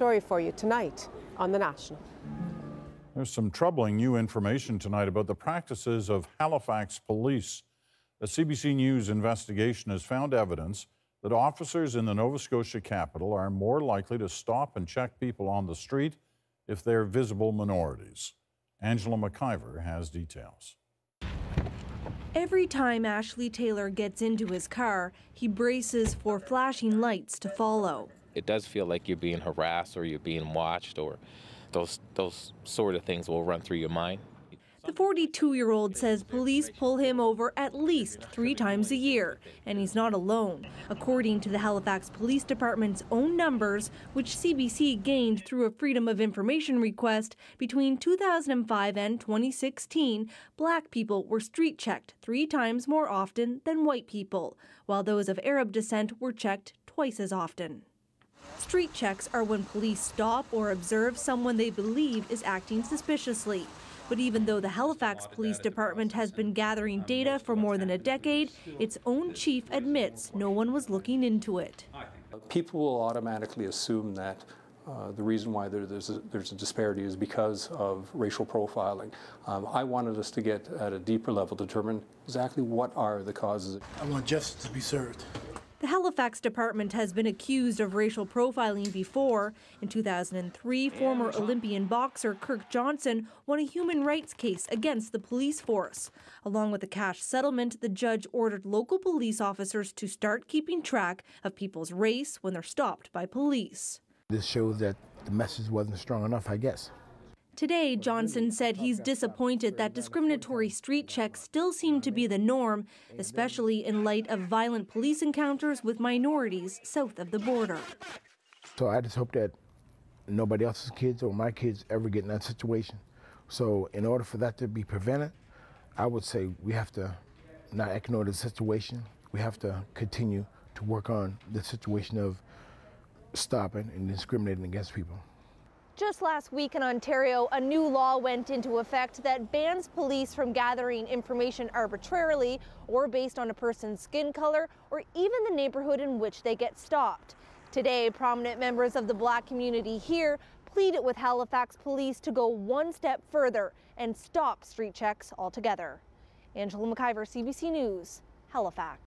Story for you tonight on The National. There's some troubling new information tonight about the practices of Halifax police. A CBC News investigation has found evidence that officers in the Nova Scotia capital are more likely to stop and check people on the street if they're visible minorities. Angela MacIvor has details. Every time Ashley Taylor gets into his car, he braces for flashing lights to follow. It does feel like you're being harassed or you're being watched, or those sort of things will run through your mind. The 42-year-old says police pull him over at least 3 times a year, and he's not alone. According to the Halifax Police Department's own numbers, which CBC gained through a Freedom of Information request, between 2005 and 2016, black people were street checked 3 times more often than white people, while those of Arab descent were checked twice as often. Street checks are when police stop or observe someone they believe is acting suspiciously. But even though the Halifax Police Department has been gathering data for more than a decade, its own chief admits no one was looking into it. People will automatically assume that the reason why there's a disparity is because of racial profiling. I wanted us to get at a deeper level, determine exactly what are the causes. I want justice to be served. The Halifax Department has been accused of racial profiling before. In 2003, former Olympian boxer Kirk Johnson won a human rights case against the police force. Along with a cash settlement, the judge ordered local police officers to start keeping track of people's race when they're stopped by police. This shows that the message wasn't strong enough, I guess. Today, Johnson said he's disappointed that discriminatory street checks still seem to be the norm, especially in light of violent police encounters with minorities south of the border. So I just hope that nobody else's kids or my kids ever get in that situation. So in order for that to be prevented, I would say we have to not ignore the situation. We have to continue to work on the situation of stopping and discriminating against people. Just last week in Ontario, a new law went into effect that bans police from gathering information arbitrarily or based on a person's skin color or even the neighborhood in which they get stopped. Today, prominent members of the black community here pleaded with Halifax police to go one step further and stop street checks altogether. Angela MacIvor, CBC News, Halifax.